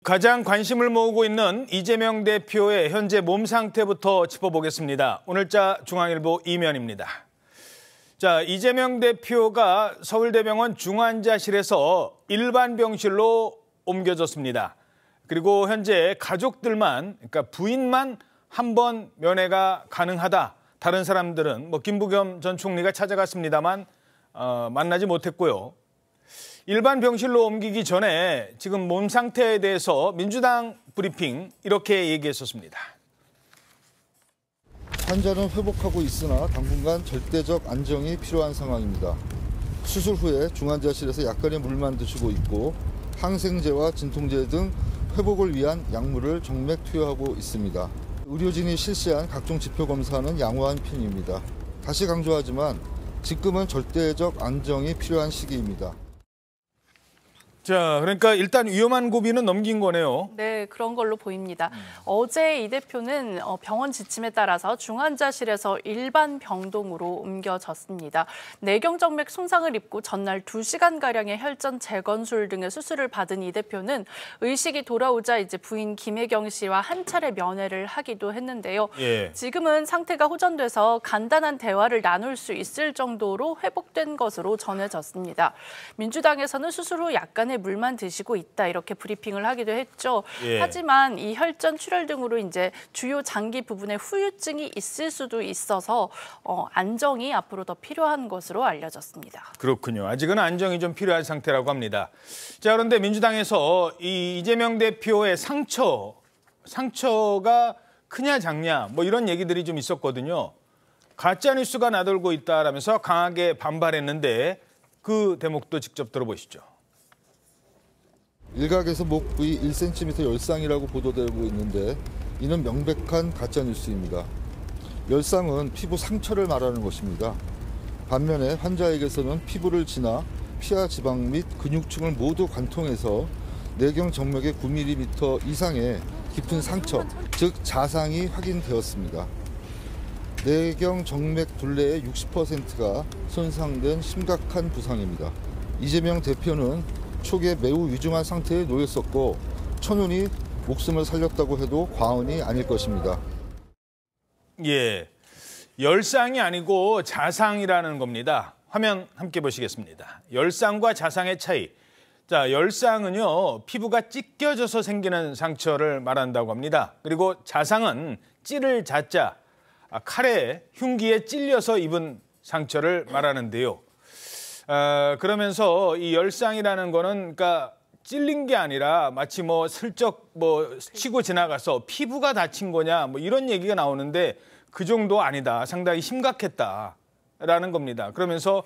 가장 관심을 모으고 있는 이재명 대표의 현재 몸 상태부터 짚어보겠습니다. 오늘자 중앙일보 이면입니다. 자, 이재명 대표가 서울대병원 중환자실에서 일반 병실로 옮겨졌습니다. 그리고 현재 가족들만, 그러니까 부인만 한 번 면회가 가능하다. 다른 사람들은 김부겸 전 총리가 찾아갔습니다만 만나지 못했고요. 일반 병실로 옮기기 전에 지금 몸 상태에 대해서 민주당 브리핑 이렇게 얘기했었습니다. 환자는 회복하고 있으나 당분간 절대적 안정이 필요한 상황입니다. 수술 후에 중환자실에서 약간의 물만 드시고 있고 항생제와 진통제 등 회복을 위한 약물을 정맥 투여하고 있습니다. 의료진이 실시한 각종 지표 검사는 양호한 편입니다. 다시 강조하지만 지금은 절대적 안정이 필요한 시기입니다. 자, 그러니까 일단 위험한 고비는 넘긴 거네요. 네, 그런 걸로 보입니다. 어제 이 대표는 병원 지침에 따라서 중환자실에서 일반 병동으로 옮겨졌습니다. 뇌경정맥 손상을 입고 전날 2시간가량의 혈전 재건술 등의 수술을 받은 이 대표는 의식이 돌아오자 이제 부인 김혜경 씨와 한 차례 면회를 하기도 했는데요. 지금은 상태가 호전돼서 간단한 대화를 나눌 수 있을 정도로 회복된 것으로 전해졌습니다. 민주당에서는 수술 후 약간의 물만 드시고 있다 이렇게 브리핑을 하기도 했죠. 하지만 이 혈전 출혈 등으로 이제 주요 장기 부분에 후유증이 있을 수도 있어서 안정이 앞으로 더 필요한 것으로 알려졌습니다. 그렇군요. 아직은 안정이 좀 필요한 상태라고 합니다. 자, 그런데 민주당에서 이 이재명 대표의 상처가 크냐 작냐 이런 얘기들이 좀 있었거든요. 가짜뉴스가 나돌고 있다라면서 강하게 반발했는데 그 대목도 직접 들어보시죠. 일각에서 목 부위 1cm 열상이라고 보도되고 있는데 이는 명백한 가짜뉴스입니다. 열상은 피부 상처를 말하는 것입니다. 반면에 환자에게서는 피부를 지나 피하 지방 및 근육층을 모두 관통해서 뇌경 정맥의 9mm 이상의 깊은 상처, 즉 자상이 확인되었습니다. 뇌경 정맥 둘레의 60%가 손상된 심각한 부상입니다. 이재명 대표는 초기에 매우 위중한 상태에 놓였었고 천운히 목숨을 살렸다고 해도 과언이 아닐 것입니다. 예, 열상이 아니고 자상이라는 겁니다. 화면 함께 보시겠습니다. 열상과 자상의 차이. 자, 열상은요, 피부가 찢겨져서 생기는 상처를 말한다고 합니다. 그리고 자상은 찌를 자자, 칼에 흉기에 찔려서 입은 상처를 말하는데요. 그러면서 이 열상이라는 거는 그러니까 찔린 게 아니라 마치 슬쩍 치고 지나가서 피부가 다친 거냐 이런 얘기가 나오는데 그 정도 아니다. 상당히 심각했다라는 겁니다. 그러면서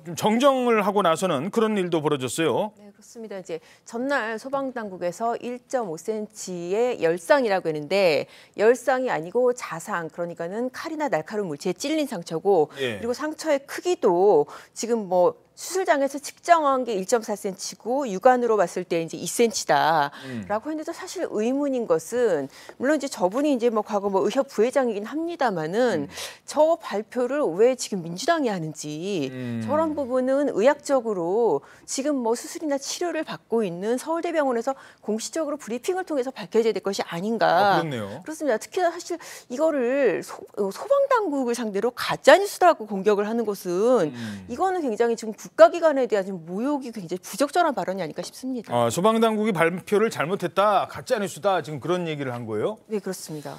좀 정정을 하고 나서는 그런 일도 벌어졌어요. 네, 그렇습니다. 이제 전날 소방당국에서 1.5cm의 열상이라고 했는데 열상이 아니고 자상, 그러니까는 칼이나 날카로운 물체에 찔린 상처고 그리고 상처의 크기도 지금 수술장에서 측정한 게 1.4cm고 육안으로 봤을 때 이제 2cm다라고 했는데 사실 의문인 것은 물론 이제 저분이 이제 과거 의협 부회장이긴 합니다만은 저 발표를 왜 지금 민주당이 하는지 저런 부분은 의학적으로 지금 수술이나 치료를 받고 있는 서울대병원에서 공식적으로 브리핑을 통해서 밝혀져야 될 것이 아닌가. 그렇네요. 그렇습니다. 특히나 사실 이거를 소방당국을 상대로 가짜뉴스라고 공격을 하는 것은 이거는 굉장히 지금 국가기관에 대한 모욕이 굉장히 부적절한 발언이 아닐까 싶습니다. 소방당국이 발표를 잘못했다, 가짜뉴스다 지금 그런 얘기를 한 거예요? 네, 그렇습니다.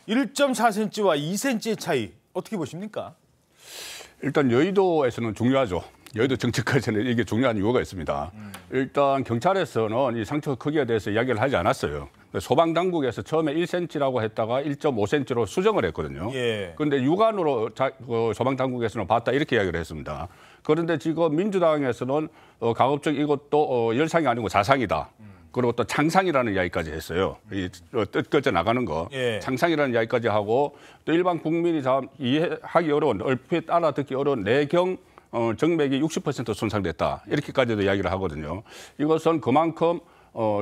1.4cm와 2cm의 차이 어떻게 보십니까? 일단 여의도에서는 중요하죠. 여의도 정치권에서는 이게 중요한 이유가 있습니다. 일단 경찰에서는 이 상처 크기에 대해서 이야기를 하지 않았어요. 소방당국에서 처음에 1cm라고 했다가 1.5cm로 수정을 했거든요. 그런데 육안으로 소방당국에서는 봤다 이렇게 이야기를 했습니다. 그런데 지금 민주당에서는 가급적 이것도 열상이 아니고 자상이다. 그리고 또 창상이라는 이야기까지 했어요. 뜯겨져 나가는 거. 창상이라는 이야기까지 하고 또 일반 국민이 참 이해하기 어려운, 얼핏 알아듣기 어려운 뇌경 정맥이 60% 손상됐다. 이렇게까지도 이야기를 하거든요. 이것은 그만큼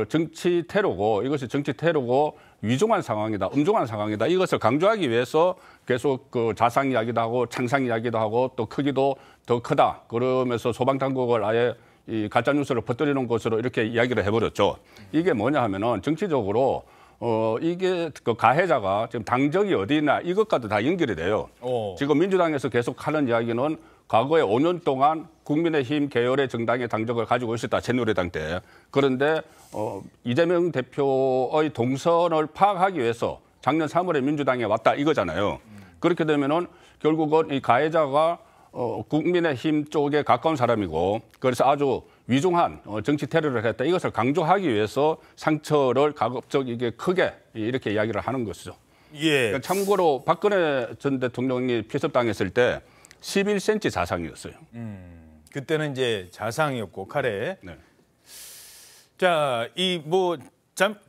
정치 테러고 이것이 정치 테러고 위중한 상황이다, 엄중한 상황이다. 이것을 강조하기 위해서 계속 자상 이야기도 하고 창상 이야기도 하고 또 크기도 더 크다. 그러면서 소방당국을 아예 이 가짜 뉴스를 퍼뜨리는 것으로 이렇게 이야기를 해버렸죠. 이게 뭐냐 하면은 정치적으로 이게 그 가해자가 지금 당적이 어디 있나 이것과도 다 연결이 돼요. 지금 민주당에서 계속 하는 이야기는 과거에 5년 동안 국민의힘 계열의 정당의 당적을 가지고 있었다, 새누리당 때. 그런데 이재명 대표의 동선을 파악하기 위해서 작년 3월에 민주당에 왔다 이거잖아요. 그렇게 되면은 결국은 이 가해자가 국민의힘 쪽에 가까운 사람이고, 그래서 아주 위중한 정치 테러를 했다, 이것을 강조하기 위해서 상처를 가급적이게 크게 이렇게 이야기를 하는 것이죠. 예. 그러니까 참고로 박근혜 전 대통령이 피습당했을 때 11cm 자상이었어요. 그때는 이제 자상이었고 칼에. 네. 자,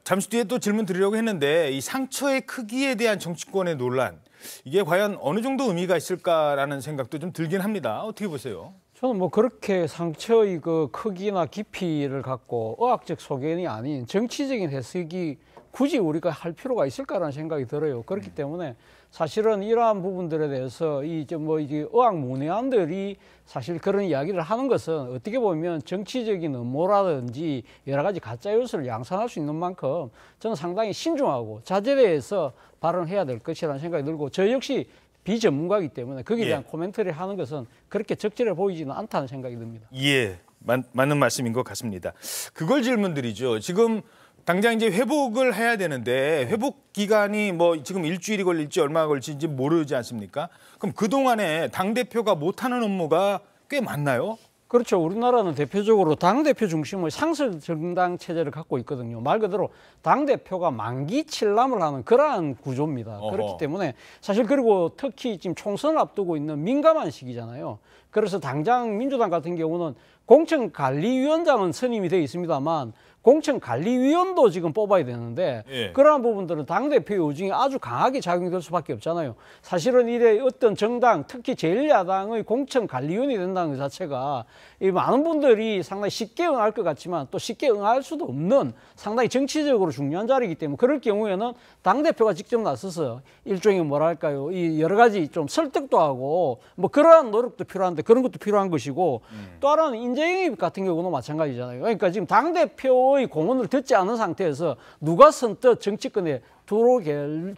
잠시 뒤에 또 질문 드리려고 했는데 이 상처의 크기에 대한 정치권의 논란, 이게 과연 어느 정도 의미가 있을까라는 생각도 좀 들긴 합니다. 어떻게 보세요? 저는 뭐 그렇게 상처의 그 크기나 깊이를 갖고 의학적 소견이 아닌 정치적인 해석이 굳이 우리가 할 필요가 있을까라는 생각이 들어요. 그렇기 때문에 사실은 이러한 부분들에 대해서 이제 의학 문외한들이 사실 그런 이야기를 하는 것은 어떻게 보면 정치적인 음모라든지 여러 가지 가짜 요소를 양산할 수 있는 만큼 저는 상당히 신중하고 자제해서 발언해야 될 것이라는 생각이 들고, 저 역시 비전문가이기 때문에 거기에 대한 코멘트를 하는 것은 그렇게 적절해 보이지는 않다는 생각이 듭니다. 예, 맞는 말씀인 것 같습니다. 그걸 질문드리죠. 지금 당장 이제 회복을 해야 되는데 회복 기간이 뭐 지금 일주일이 걸릴지 얼마나 걸릴지 모르지 않습니까? 그럼 그동안에 당대표가 못하는 업무가 꽤 많나요? 그렇죠. 우리나라는 대표적으로 당대표 중심의 상설 정당 체제를 갖고 있거든요. 말 그대로 당대표가 만기 칠람을 하는 그러한 구조입니다. 그렇기 때문에 사실, 그리고 특히 지금 총선을 앞두고 있는 민감한 시기잖아요. 그래서 당장 민주당 같은 경우는 공천관리위원장은 선임이 되어 있습니다만 공천관리위원도 지금 뽑아야 되는데, 그러한 부분들은 당대표 요중에 아주 강하게 작용될 수밖에 없잖아요. 사실은 이래 어떤 정당, 특히 제1야당의 공천관리위원이 된다는 것 자체가 이 많은 분들이 상당히 쉽게 응할 것 같지만 또 쉽게 응할 수도 없는 상당히 정치적으로 중요한 자리이기 때문에, 그럴 경우에는 당대표가 직접 나서서 일종의 뭐랄까요, 이 여러 가지 좀 설득도 하고 뭐 그러한 노력도 필요한데 그런 것도 필요한 것이고, 또 하나는 인재영입 같은 경우는 마찬가지잖아요. 그러니까 지금 당대표의 공언을 듣지 않은 상태에서 누가 선뜻 정치권에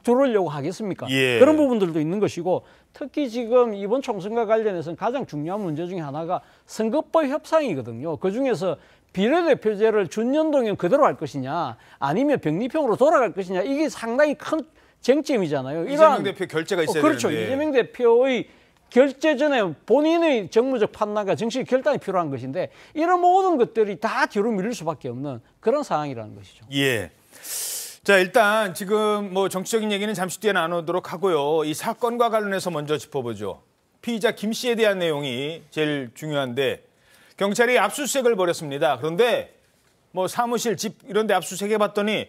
들어오려고 하겠습니까? 그런 부분들도 있는 것이고, 특히 지금 이번 총선과 관련해서는 가장 중요한 문제 중에 하나가 선거법 협상이거든요. 그중에서 비례대표제를 준연동형 그대로 할 것이냐 아니면 병립형으로 돌아갈 것이냐, 이게 상당히 큰 쟁점이잖아요. 이재명 대표 결재가 있어야 그렇죠. 되는데. 이재명 대표의 결재 전에 본인의 정무적 판단과 정치적 결단이 필요한 것인데, 이런 모든 것들이 다 뒤로 밀릴 수밖에 없는 그런 상황이라는 것이죠. 예. 자, 일단 지금 뭐 정치적인 얘기는 잠시 뒤에 나누도록 하고요. 이 사건과 관련해서 먼저 짚어보죠. 피의자 김 씨에 대한 내용이 제일 중요한데, 경찰이 압수수색을 벌였습니다. 그런데 뭐 사무실, 집 이런 데 압수수색 해봤더니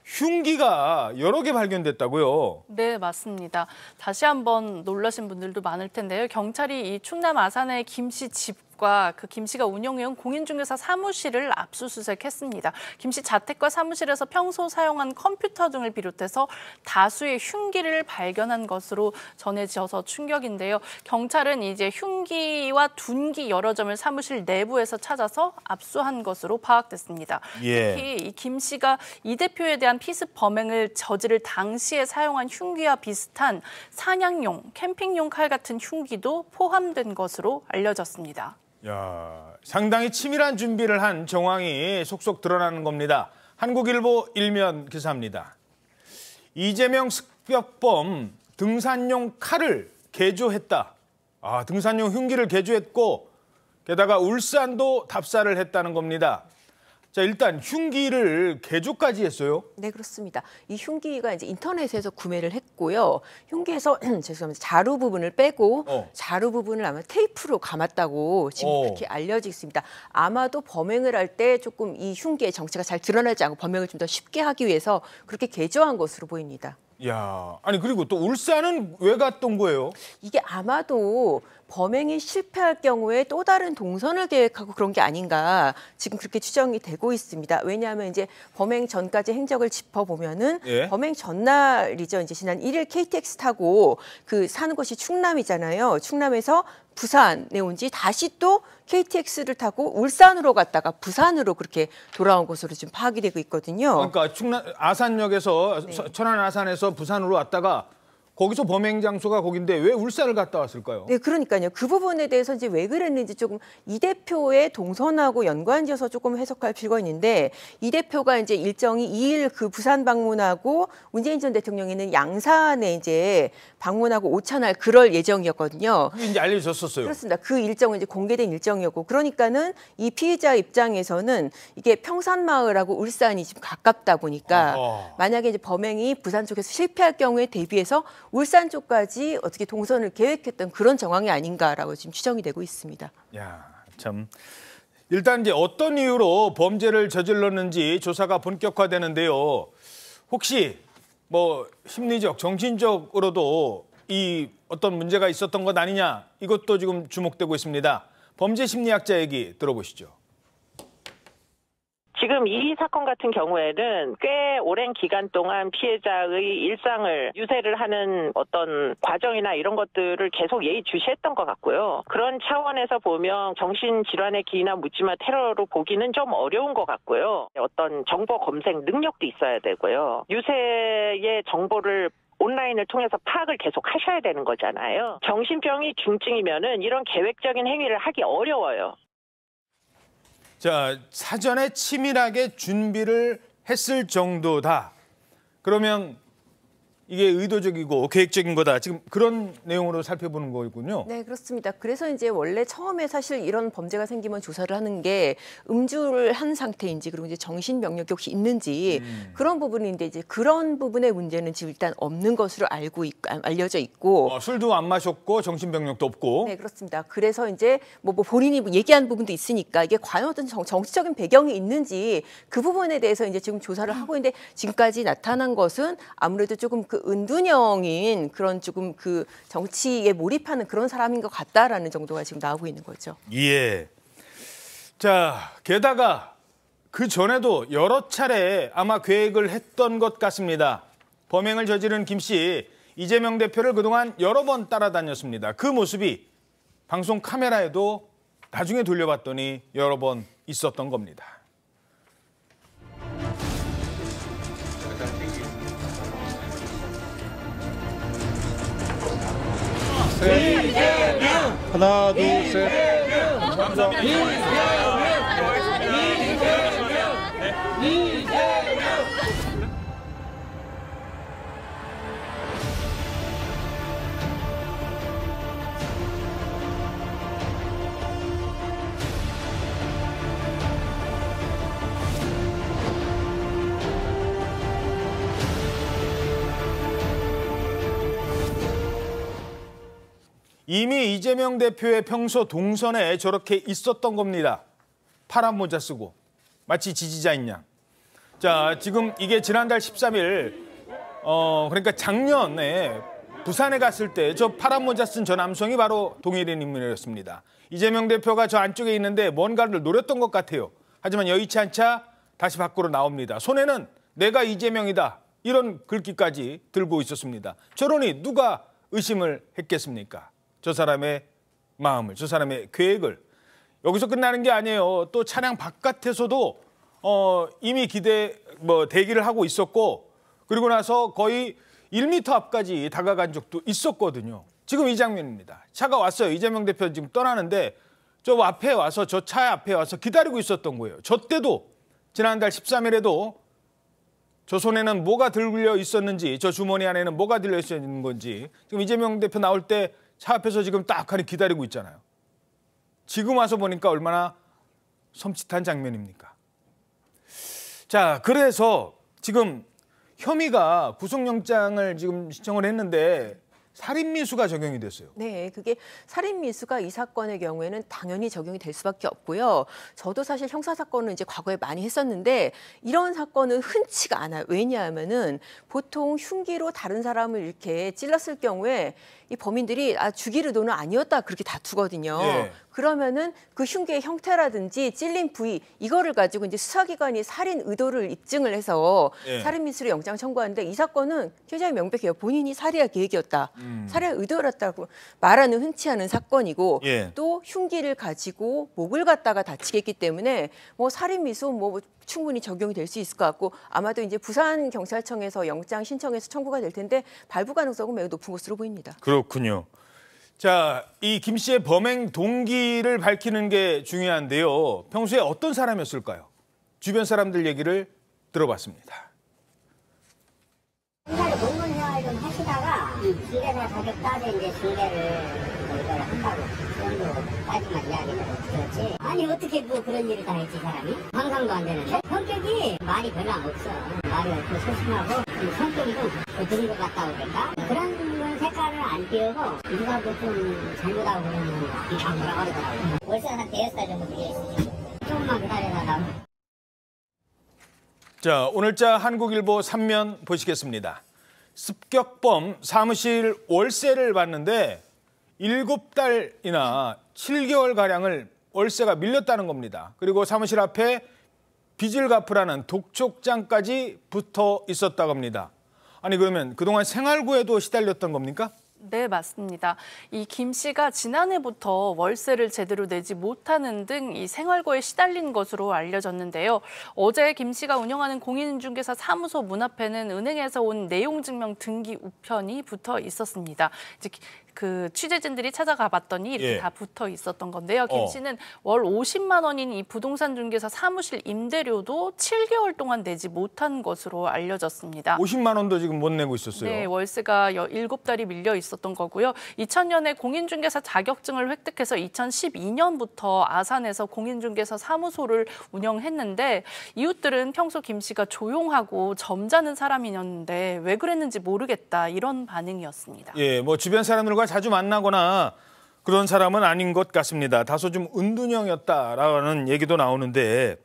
흉기가 여러 개 발견됐다고요? 네, 맞습니다. 다시 한번 놀라신 분들도 많을 텐데요. 경찰이 이 충남 아산의 김 씨 집과 그 김 씨가 운영해온 공인중개사 사무실을 압수수색했습니다. 김 씨 자택과 사무실에서 평소 사용한 컴퓨터 등을 비롯해서 다수의 흉기를 발견한 것으로 전해져서 충격인데요. 경찰은 이제 흉기와 둔기 여러 점을 사무실 내부에서 찾아서 압수한 것으로 파악됐습니다. 특히 이 김 씨가 이 대표에 대한 피습 범행을 저지를 당시에 사용한 흉기와 비슷한 사냥용, 캠핑용 칼 같은 흉기도 포함된 것으로 알려졌습니다. 야, 상당히 치밀한 준비를 한 정황이 속속 드러나는 겁니다. 한국일보 일면 기사입니다. 이재명 습격범 등산용 칼을 개조했다. 아, 등산용 흉기를 개조했고 게다가 울산도 답사를 했다는 겁니다. 자, 일단 흉기를 개조까지 했어요? 네, 그렇습니다. 이 흉기가 이제 인터넷에서 구매를 했고요. 흉기에서 죄송합니다. 자루 부분을 빼고 자루 부분을 아마 테이프로 감았다고 지금 그렇게 알려져 있습니다. 아마도 범행을 할 때 조금 이 흉기의 정체가 잘 드러나지 않고 범행을 좀 더 쉽게 하기 위해서 그렇게 개조한 것으로 보입니다. 야, 아니 그리고 또 울산은 왜 갔던 거예요? 이게 아마도 범행이 실패할 경우에 또 다른 동선을 계획하고 그런 게 아닌가 지금 그렇게 추정이 되고 있습니다. 왜냐하면 이제 범행 전까지 행적을 짚어보면은 범행 전날이죠. 이제 지난 1일 KTX 타고 그 사는 곳이 충남이잖아요. 충남에서 부산에 온 지 다시 또 KTX를 타고 울산으로 갔다가 부산으로 그렇게 돌아온 것으로 지금 파악이 되고 있거든요. 그러니까 아산역에서 천안 아산에서 부산으로 왔다가 거기서 범행 장소가 거긴데 왜 울산을 갔다 왔을까요? 네, 그러니까요. 그 부분에 대해서 이제 왜 그랬는지 조금 이 대표의 동선하고 연관지어서 조금 해석할 필요가 있는데 이 대표가 이제 일정이 2일 그 부산 방문하고 문재인 전 대통령이 있는 양산에 이제 방문하고 오찬할 그럴 예정이었거든요. 그게 이제 알려졌었어요. 그렇습니다. 그 일정은 이제 공개된 일정이었고 그러니까는 이 피해자 입장에서는 이게 평산마을하고 울산이 지금 가깝다 보니까 만약에 이제 범행이 부산 쪽에서 실패할 경우에 대비해서 울산 쪽까지 어떻게 동선을 계획했던 그런 정황이 아닌가라고 지금 추정이 되고 있습니다. 야, 참. 일단 이제 어떤 이유로 범죄를 저질렀는지 조사가 본격화되는데요. 혹시 뭐 심리적, 정신적으로도 이 어떤 문제가 있었던 것 아니냐, 이것도 지금 주목되고 있습니다. 범죄 심리학자 얘기 들어보시죠. 지금 이 사건 같은 경우에는 꽤 오랜 기간 동안 피해자의 일상을 유세를 하는 어떤 과정이나 이런 것들을 계속 예의주시했던 것 같고요. 그런 차원에서 보면 정신질환의 기인한 묻지마 테러로 보기는 좀 어려운 것 같고요. 어떤 정보 검색 능력도 있어야 되고요. 유세의 정보를 온라인을 통해서 파악을 계속 하셔야 되는 거잖아요. 정신병이 중증이면은 이런 계획적인 행위를 하기 어려워요. 자, 사전에 치밀하게 준비를 했을 정도다. 그러면 이게 의도적이고 계획적인 거다. 지금 그런 내용으로 살펴보는 거군요. 네, 그렇습니다. 그래서 이제 원래 처음에 사실 이런 범죄가 생기면 조사를 하는 게 음주를 한 상태인지 그리고 이제 정신병력이 혹시 있는지 그런 부분인데 이제 그런 부분의 문제는 지금 일단 없는 것으로 알려져 있고 술도 안 마셨고 정신병력도 없고. 네, 그렇습니다. 그래서 이제 뭐 본인이 얘기한 부분도 있으니까 이게 과연 어떤 정치적인 배경이 있는지 그 부분에 대해서 이제 지금 조사를 하고 있는데 지금까지 나타난 것은 아무래도 조금 그 은둔형인 그런 조금 그 정치에 몰입하는 그런 사람인 것 같다라는 정도가 지금 나오고 있는 거죠. 예. 자, 게다가 그 전에도 여러 차례 아마 계획을 했던 것 같습니다. 범행을 저지른 김 씨, 이재명 대표를 그동안 여러 번 따라다녔습니다. 그 모습이 방송 카메라에도 나중에 돌려봤더니 여러 번 있었던 겁니다. 하나, 둘, 셋. 이미 이재명 대표의 평소 동선에 저렇게 있었던 겁니다. 파란 모자 쓰고 마치 지지자인 양. 자, 지금 이게 지난달 13일 그러니까 작년에 부산에 갔을 때 저 파란 모자 쓴 저 남성이 바로 동일인 인물이었습니다. 이재명 대표가 저 안쪽에 있는데 뭔가를 노렸던 것 같아요. 하지만 여의치 않자 다시 밖으로 나옵니다. 손에는 내가 이재명이다. 이런 글귀까지 들고 있었습니다. 저러니 누가 의심을 했겠습니까? 저 사람의 마음을, 저 사람의 계획을. 여기서 끝나는 게 아니에요. 또 차량 바깥에서도 이미 대기를 하고 있었고 그리고 나서 거의 1m 앞까지 다가간 적도 있었거든요. 지금 이 장면입니다. 차가 왔어요. 이재명 대표 지금 떠나는데 저 앞에 와서 저 차 앞에 와서 기다리고 있었던 거예요. 저 때도 지난달 13일에도 저 손에는 뭐가 들려 있었는지 저 주머니 안에는 뭐가 들려 있었는 건지 지금 이재명 대표 나올 때 차 앞에서 지금 딱하니 기다리고 있잖아요. 지금 와서 보니까 얼마나 섬찟한 장면입니까? 자, 그래서 지금 혐의가 구속영장을 지금 신청을 했는데 살인미수가 적용이 됐어요. 네, 그게 살인미수가 이 사건의 경우에는 당연히 적용이 될 수밖에 없고요. 저도 사실 형사사건을 이제 과거에 많이 했었는데 이런 사건은 흔치가 않아요. 왜냐하면은 보통 흉기로 다른 사람을 이렇게 찔렀을 경우에 이 범인들이 죽일 의도는 아니었다 그렇게 다투거든요. 예. 그러면은 그 흉기의 형태라든지 찔린 부위 이거를 가지고 이제 수사기관이 살인 의도를 입증을 해서 살인 미수로 영장 청구하는데 이 사건은 굉장히 명백해요. 본인이 살해할 계획이었다, 살해할 의도였다고 말하는 흔치 않은 사건이고 또 흉기를 가지고 목을 갖다가 다치게 했기 때문에 뭐 살인 미수 뭐 충분히 적용이 될 수 있을 것 같고 아마도 이제 부산경찰청에서 영장 신청해서 청구가 될 텐데 발부 가능성은 매우 높은 것으로 보입니다. 그렇군요. 자, 이 김 씨의 범행 동기를 밝히는 게 중요한데요. 평소에 어떤 사람이었을까요? 주변 사람들 얘기를 들어봤습니다. 옛날에 공무원 생활 좀 하시다가 중개사 자격 따져 이제 중개를 이걸 한다고 그 정도 따지만 이야기를 들었지. 아니 어떻게 뭐 그런 일을 다 했지 사람이? 상상도 안 되는데 성격이 말이 별로 안 없어. 말이 없고 소심하고 좀 성격이 좀 거드는 것 같다고 그럴까? 그런 색깔을 안 띄우고 누가 뭐 좀 잘못하고 그러면 다 뭐라 그러더라고. 월세가 한 5살 정도 되겠지. 조금만 기다려달라고. 자, 오늘자 한국일보 3면 보시겠습니다. 습격범 사무실 월세를 받는데 7달이나 7개월가량을 월세가 밀렸다는 겁니다. 그리고 사무실 앞에 빚을 갚으라는 독촉장까지 붙어 있었다고 합니다. 아니 그러면 그동안 생활고에도 시달렸던 겁니까? 네, 맞습니다. 이 김 씨가 지난해부터 월세를 제대로 내지 못하는 등 이 생활고에 시달린 것으로 알려졌는데요. 어제 김 씨가 운영하는 공인중개사 사무소 문 앞에는 은행에서 온 내용증명 등기 우편이 붙어 있었습니다. 이제 그 취재진들이 찾아가 봤더니 이렇게 다 붙어 있었던 건데요. 김 씨는 월 50만 원인 이 부동산 중개사 사무실 임대료도 7개월 동안 내지 못한 것으로 알려졌습니다. 50만 원도 지금 못 내고 있었어요. 네, 월세가 7달이 밀려 있었던 거고요. 2000년에 공인중개사 자격증을 획득해서 2012년부터 아산에서 공인중개사 사무소를 운영했는데 이웃들은 평소 김 씨가 조용하고 점잖은 사람이었는데 왜 그랬는지 모르겠다 이런 반응이었습니다. 예, 뭐 주변 사람들과 자주 만나거나 그런 사람은 아닌 것 같습니다. 다소 좀 은둔형이었다라는 얘기도 나오는데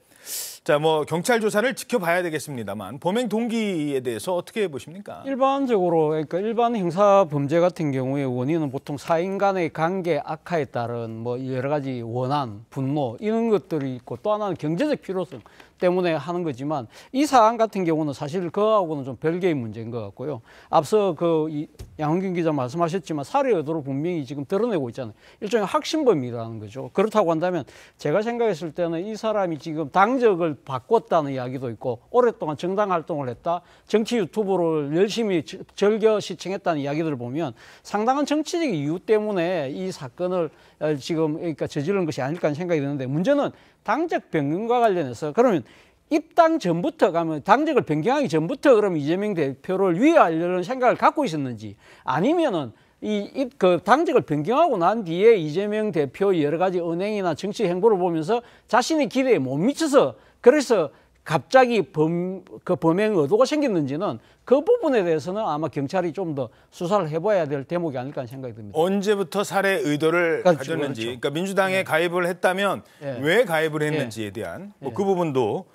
자, 뭐 경찰 조사를 지켜봐야 되겠습니다만 범행 동기에 대해서 어떻게 보십니까? 일반적으로 그러니까 일반 형사 범죄 같은 경우에 원인은 보통 사인 간의 관계 악화에 따른 뭐 여러 가지 원한, 분노 이런 것들이 있고 또 하나는 경제적 필요성 때문에 하는 거지만 이 사안 같은 경우는 사실 그거하고는 좀 별개의 문제인 것 같고요. 앞서 그 양홍균 기자 말씀하셨지만 살해 의도로 분명히 지금 드러내고 있잖아요. 일종의 확신범이라는 거죠. 그렇다고 한다면 제가 생각했을 때는 이 사람이 지금 당적을 바꿨다는 이야기도 있고 오랫동안 정당 활동을 했다. 정치 유튜브를 열심히 즐겨 시청했다는 이야기들을 보면 상당한 정치적 이유 때문에 이 사건을 지금 그러니까 저지른 것이 아닐까 하는 생각이 드는데 문제는 당적 변경과 관련해서 그러면 입당 전부터 가면 당적을 변경하기 전부터 그럼 이재명 대표를 위하려는 생각을 갖고 있었는지 아니면은 그 당적을 변경하고 난 뒤에 이재명 대표 여러 가지 은행이나 정치 행보를 보면서 자신의 기대에 못 미쳐서 그래서 갑자기 그 범행 의도가 생겼는지는 그 부분에 대해서는 아마 경찰이 좀 더 수사를 해봐야 될 대목이 아닐까 하는 생각이 듭니다. 언제부터 살해 의도를 가졌는지, 그러니까 민주당에 가입을 했다면 왜 가입을 했는지에 대한 그 부분도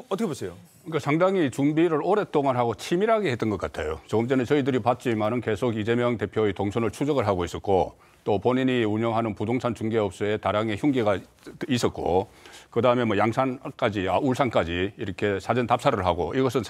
어떻게 보세요? 그러니까 상당히 준비를 오랫동안 하고 치밀하게 했던 것 같아요. 조금 전에 저희들이 봤지만은 계속 이재명 대표의 동선을 추적을 하고 있었고 또 본인이 운영하는 부동산 중개업소에 다량의 흉기가 있었고 그다음에 뭐 양산까지, 울산까지 이렇게 사전 답사를 하고 이것은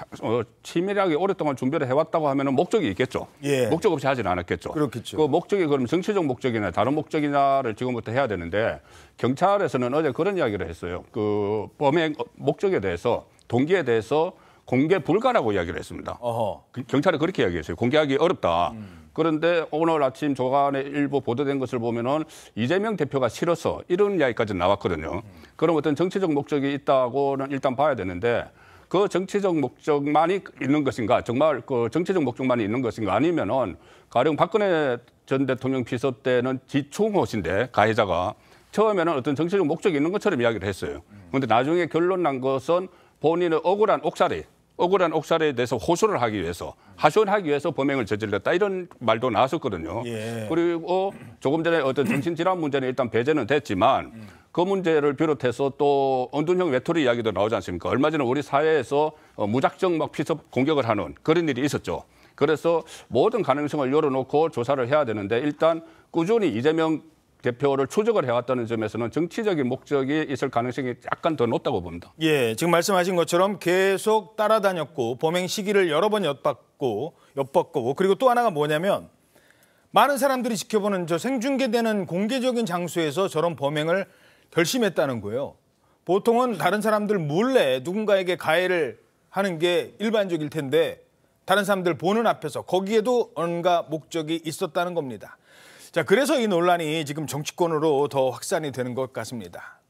치밀하게 오랫동안 준비를 해왔다고 하면은 목적이 있겠죠. 목적 없이 하지는 않았겠죠. 그렇겠죠. 그 목적이 그럼 정치적 목적이나 다른 목적이냐를 지금부터 해야 되는데 경찰에서는 어제 그런 이야기를 했어요. 그 범행 목적에 대해서 동기에 대해서 공개 불가라고 이야기를 했습니다. 경찰이 그렇게 이야기했어요. 공개하기 어렵다. 그런데 오늘 아침 조간에 일부 보도된 것을 보면은 이재명 대표가 싫어서 이런 이야기까지 나왔거든요. 그럼 어떤 정치적 목적이 있다고는 일단 봐야 되는데 그 정치적 목적만이 있는 것인가, 정말 그 정치적 목적만이 있는 것인가 아니면은 가령 박근혜 전 대통령 비서 때는 지충호 씨인데 가해자가 처음에는 어떤 정치적 목적이 있는 것처럼 이야기를 했어요. 그런데 나중에 결론 난 것은 본인의 억울한 옥살이에 대해서 호소를 하기 위해서, 하소연하기 위해서 범행을 저질렀다 이런 말도 나왔었거든요. 그리고 조금 전에 어떤 정신질환 문제는 일단 배제는 됐지만 그 문제를 비롯해서 또 은둔형 외톨이 이야기도 나오지 않습니까? 얼마 전에 우리 사회에서 무작정 막 피습 공격을 하는 그런 일이 있었죠. 그래서 모든 가능성을 열어놓고 조사를 해야 되는데 일단 꾸준히 이재명 대표를 추적을 해왔다는 점에서는 정치적인 목적이 있을 가능성이 약간 더 높다고 봅니다. 예, 지금 말씀하신 것처럼 계속 따라다녔고 범행 시기를 여러 번 엿봤고 그리고 또 하나가 뭐냐면 많은 사람들이 지켜보는 저 생중계되는 공개적인 장소에서 저런 범행을 결심했다는 거예요. 보통은 다른 사람들 몰래 누군가에게 가해를 하는 게 일반적일 텐데 다른 사람들 보는 앞에서 거기에도 뭔가 목적이 있었다는 겁니다. 자, 그래서 이 논란이 지금 정치권으로 더 확산이 되는 것 같습니다.